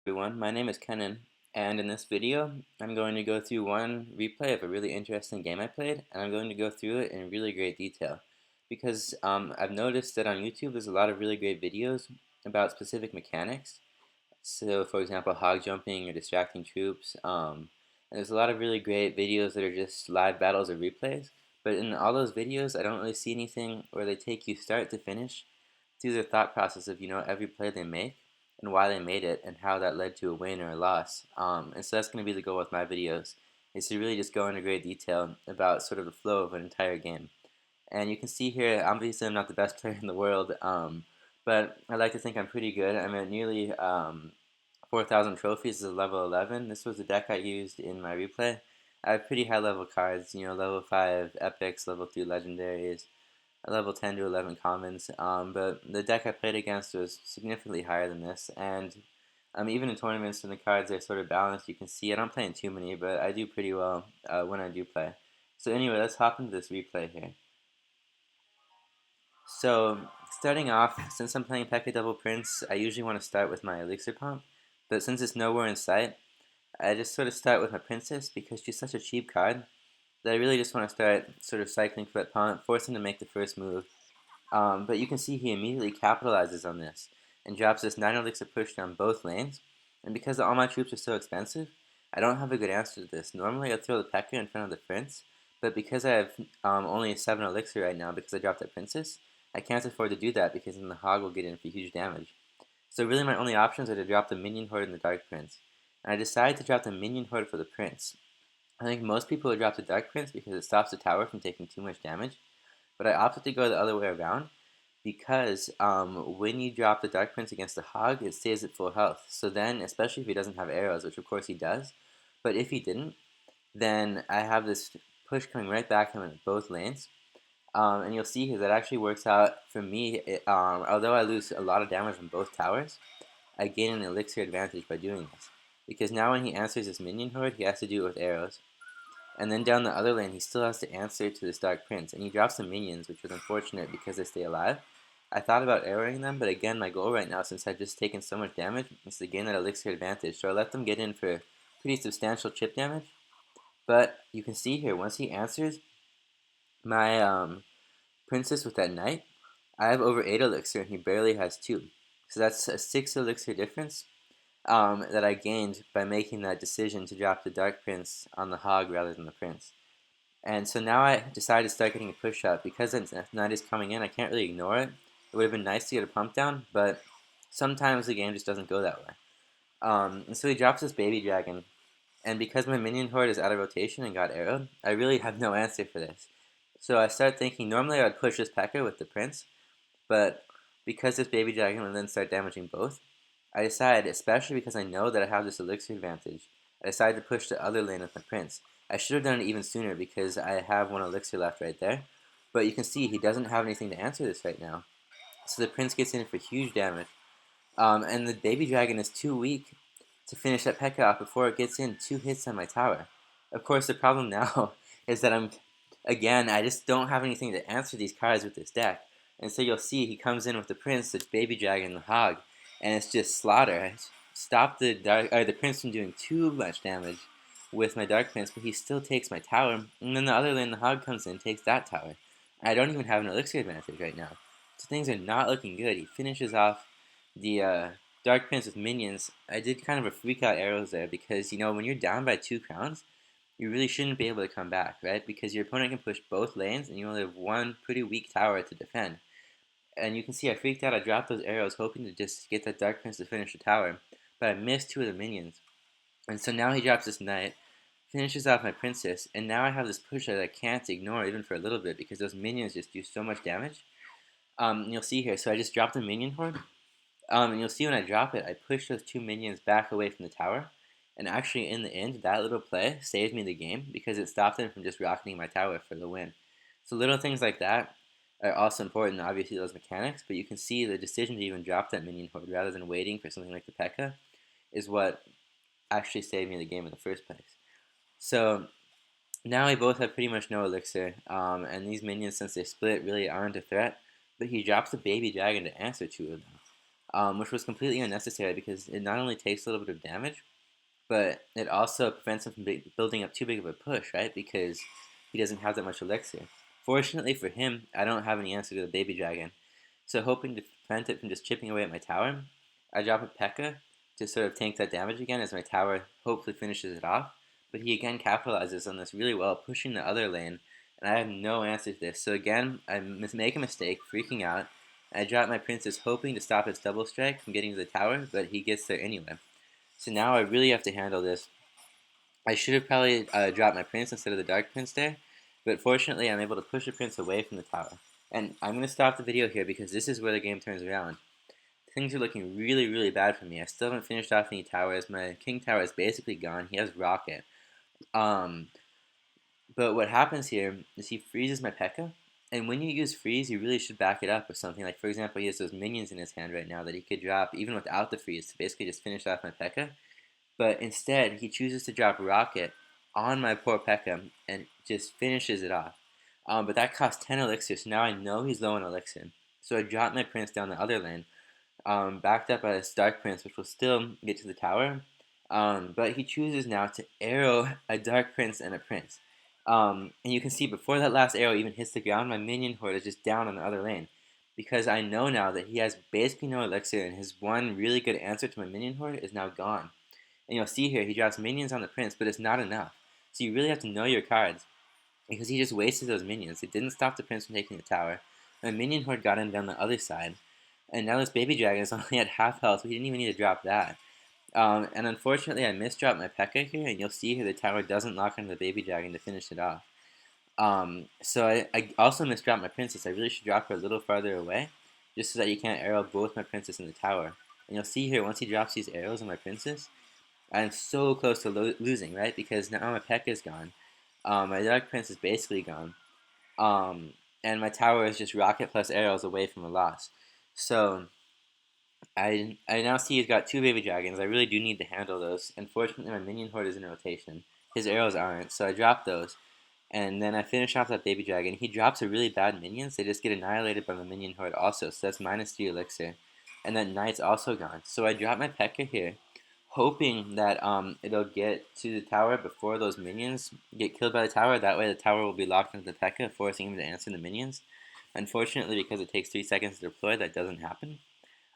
Everyone, my name is Kenan, and in this video, I'm going to go through one replay of a really interesting game I played, and I'm going to go through it in really great detail. Because I've noticed that on YouTube there's a lot of really great videos about specific mechanics. So, for example, hog jumping or distracting troops. And there's a lot of really great videos that are just live battles or replays. But in all those videos, I don't really see anything where they take you start to finish through their thought process of every play they make and why they made it and how that led to a win or a loss. And so that's going to be the goal with my videos, is to really just go into great detail about sort of the flow of an entire game. And you can see here, obviously I'm not the best player in the world, but I like to think I'm pretty good. I'm at nearly 4,000 trophies as a level 11. This was the deck I used in my replay. I have pretty high level cards, level 5 epics, level 3 legendaries, level 10 to 11 commons, but the deck I played against was significantly higher than this, and even in tournaments when the cards are sort of balanced, you can see I don't play in too many, but I do pretty well when I do play. So anyway, let's hop into this replay here. So, starting off, since I'm playing P.E.K.K.A. Double Prince, I usually want to start with my Elixir Pump, but since it's nowhere in sight, I just sort of start with my Princess because she's such a cheap card that I really just want to start sort of cycling for that Pump, force him to make the first move. But you can see he immediately capitalizes on this and drops this 9 elixir push down both lanes, and because all my troops are so expensive, I don't have a good answer to this. Normally I'd throw the P.E.K.K.A. in front of the Prince, but because I have only 7 elixir right now because I dropped that Princess, I can't afford to do that because then the Hog will get in for huge damage. So really my only options are to drop the Minion Horde and the Dark Prince. And I decided to drop the Minion Horde for the Prince. I think most people would drop the Dark Prince because it stops the tower from taking too much damage, but I opted to go the other way around because when you drop the Dark Prince against the Hog, it stays at full health. So then, especially if he doesn't have arrows, which of course he does, but if he didn't, then I have this push coming right back at him in both lanes. And you'll see here that actually works out for me. Although I lose a lot of damage from both towers, I gain an elixir advantage by doing this. Because now when he answers his minion horde, he has to do it with arrows. And then down the other lane, he still has to answer to this Dark Prince. And he drops some minions, which was unfortunate because they stay alive. I thought about arrowing them, but again, my goal right now, since I've just taken so much damage, is to gain that elixir advantage. So I let them get in for pretty substantial chip damage. But you can see here, once he answers my princess with that knight, I have over 8 elixir and he barely has 2. So that's a 6 elixir difference that I gained by making that decision to drop the Dark Prince on the Hog rather than the Prince. And so now I decided to start getting a push up. Because the knight is coming in, I can't really ignore it. It would have been nice to get a pump down, but sometimes the game just doesn't go that way. And so he drops this baby dragon, and because my minion horde is out of rotation and got arrowed, I really have no answer for this. So I start thinking, normally I would push this P.E.K.K.A. with the Prince, but because this baby dragon will then start damaging both, I decide, especially because I know that I have this elixir advantage, I decide to push the other lane with my Prince. I should have done it even sooner because I have 1 elixir left right there, but you can see he doesn't have anything to answer this right now. So the Prince gets in for huge damage, and the baby dragon is too weak to finish that P.E.K.K.A. off before it gets in 2 hits on my tower. Of course, the problem now is that I just don't have anything to answer these cards with this deck. And so you'll see he comes in with the Prince, the baby dragon, the Hog, and it's just slaughter. I stop the Prince from doing too much damage with my Dark Prince, but he still takes my tower. And then the other lane, the Hog comes in, takes that tower. I don't even have an elixir advantage right now, so things are not looking good. He finishes off the Dark Prince with minions. I did kind of a freak out arrows there because when you're down by 2 crowns, you really shouldn't be able to come back, right? Because your opponent can push both lanes, and you only have 1 pretty weak tower to defend. And you can see I freaked out. I dropped those arrows, hoping to just get that Dark Prince to finish the tower, but I missed 2 of the minions. And so now he drops this knight, finishes off my princess, and now I have this push that I can't ignore even for a little bit because those minions just do so much damage. You'll see here. So I just dropped the minion horde. And you'll see when I drop it, I push those 2 minions back away from the tower. And actually, in the end, that little play saved me the game because it stopped them from just rocketing my tower for the win. So little things like that are also important, obviously, those mechanics. But you can see the decision to even drop that minion horde rather than waiting for something like the P.E.K.K.A. is what actually saved me the game in the first place. So now we both have pretty much no elixir, and these minions, since they split, really aren't a threat. But he drops the baby dragon to answer 2 of them. which was completely unnecessary because it not only takes a little bit of damage, but it also prevents him from building up too big of a push, right? Because he doesn't have that much elixir. Fortunately for him, I don't have any answer to the baby dragon. So hoping to prevent it from just chipping away at my tower, I drop a P.E.K.K.A. to sort of tank that damage again as my tower hopefully finishes it off. But he again capitalizes on this really well, pushing the other lane, and I have no answer to this. So again, I make a mistake, freaking out. I drop my princess hoping to stop his double strike from getting to the tower, but he gets there anyway. So now I really have to handle this. I should have probably dropped my prince instead of the dark prince there, but fortunately I'm able to push the prince away from the tower. And I'm going to stop the video here because this is where the game turns around. Things are looking really, really bad for me. I still haven't finished off any towers. My king tower is basically gone. He has rocket. Um, but what happens here is he freezes my P.E.K.K.A. And when you use freeze, you really should back it up with something. Like, for example, he has those minions in his hand right now that he could drop even without the freeze to basically just finish off my P.E.K.K.A. But instead, he chooses to drop rocket on my poor P.E.K.K.A. and just finishes it off. But that costs 10 elixir, so now I know he's low on elixir. So I drop my prince down the other lane, backed up by this dark prince, which will still get to the tower. But he chooses now to arrow a dark prince and a prince. And you can see before that last arrow even hits the ground, my minion horde is just down on the other lane. Because I know now that he has basically no elixir, and his one really good answer to my minion horde is now gone. And you'll see here, he drops minions on the prince, but it's not enough. So you really have to know your cards. Because he just wasted those minions. It didn't stop the prince from taking the tower. My minion horde got him down the other side. And now this baby dragon is only at half health, so he didn't even need to drop that. And unfortunately, I misdropped my P.E.K.K.A. here, and you'll see here the tower doesn't lock onto the baby dragon to finish it off. So I also misdropped my princess. I really should drop her a little farther away, just so that you can't arrow both my princess in the tower. And you'll see here, once he drops these arrows on my princess, I'm so close to losing, right? Because now my P.E.K.K.A. is gone. My Dark Prince is basically gone. And my tower is just rocket plus arrows away from a loss. So I now see he's got two baby dragons. I really do need to handle those. Unfortunately, my minion horde is in rotation. His arrows aren't, so I drop those. And then I finish off that baby dragon. He drops a really bad minions. They just get annihilated by my minion horde also, so that's -3 elixir. And that knight's also gone. So I drop my P.E.K.K.A. here, hoping that it'll get to the tower before those minions get killed by the tower. That way the tower will be locked into the P.E.K.K.A., forcing him to answer the minions. Unfortunately, because it takes 3 seconds to deploy, that doesn't happen.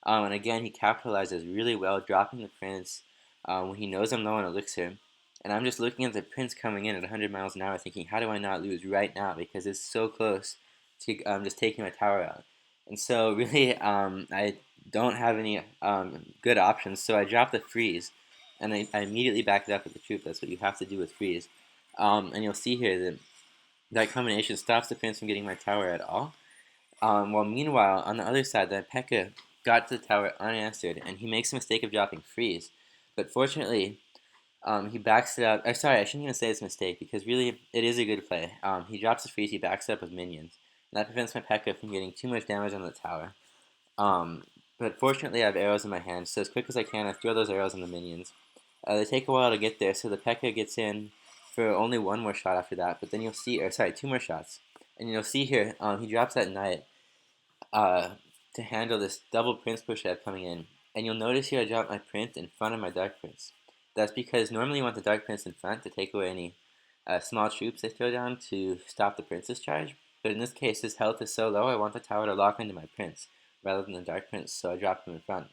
And again, he capitalizes really well, dropping the prince when he knows I'm low on elixir. And I'm just looking at the prince coming in at 100 miles an hour, thinking, how do I not lose right now? Because it's so close to just taking my tower out. And so, really, I don't have any good options. So I drop the freeze, and I immediately back it up with the troop. That's what you have to do with freeze. And you'll see here that that combination stops the prince from getting my tower at all. While meanwhile, on the other side, the P.E.K.K.A. got to the tower unanswered, and he makes the mistake of dropping freeze. But fortunately, he backs it up. Sorry, I shouldn't even say it's a mistake, because really, it is a good play. He drops the freeze, he backs it up with minions. And that prevents my P.E.K.K.A. from getting too much damage on the tower. But fortunately, I have arrows in my hand, so as quick as I can, I throw those arrows on the minions. They take a while to get there, so the P.E.K.K.A. gets in for only one more shot after that. But then you'll see, or sorry, two more shots. And you'll see here, he drops that knight to handle this double prince push I have coming in. And you'll notice here I drop my prince in front of my dark prince. That's because normally you want the dark prince in front to take away any small troops they throw down to stop the prince's charge. But in this case, his health is so low, I want the tower to lock into my prince rather than the dark prince, so I drop him in front.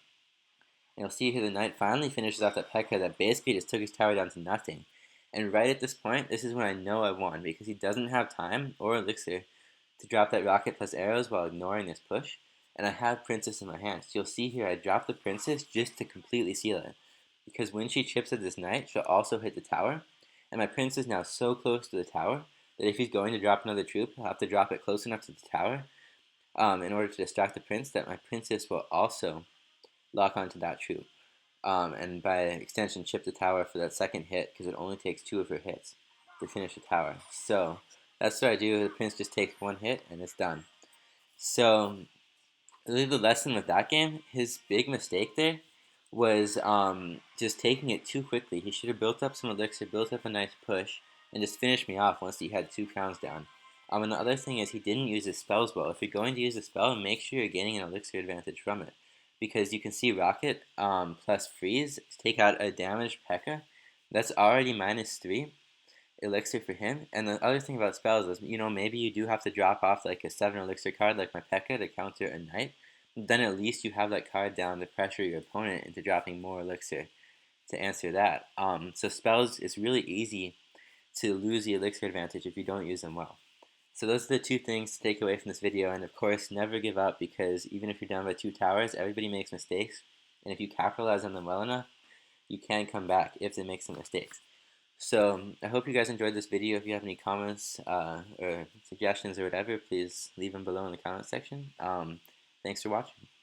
And you'll see here the knight finally finishes off that P.E.K.K.A. that basically just took his tower down to nothing. And right at this point, this is when I know I won, because he doesn't have time or elixir to drop that rocket plus arrows while ignoring this push. And I have princess in my hand. So you'll see here I drop the princess just to completely seal it. Because when she chips at this knight, she'll also hit the tower. And my prince is now so close to the tower that if he's going to drop another troop, he'll have to drop it close enough to the tower in order to distract the prince, that my princess will also lock onto that troop. And by extension, chip the tower for that second hit, because it only takes 2 of her hits to finish the tower. So that's what I do. The prince just takes 1 hit, and it's done. So really the lesson with that game, his big mistake there was just taking it too quickly. He should have built up some elixir, built up a nice push, and just finished me off once he had 2 crowns down. And the other thing is he didn't use his spells well. If you're going to use a spell, make sure you're gaining an elixir advantage from it. because you can see Rocket plus Freeze take out a damaged P.E.K.K.A. That's already -3 elixir for him. And the other thing about spells is, maybe you do have to drop off like a 7 elixir card like my P.E.K.K.A. to counter a Knight. Then at least you have that card down to pressure your opponent into dropping more elixir to answer that. So spells, it's really easy to lose the elixir advantage if you don't use them well. So those are the two things to take away from this video, and of course, never give up, because even if you're down by 2 towers, everybody makes mistakes, and if you capitalize on them well enough, you can come back if they make some mistakes. So I hope you guys enjoyed this video. If you have any comments or suggestions or whatever, please leave them below in the comment section. Thanks for watching.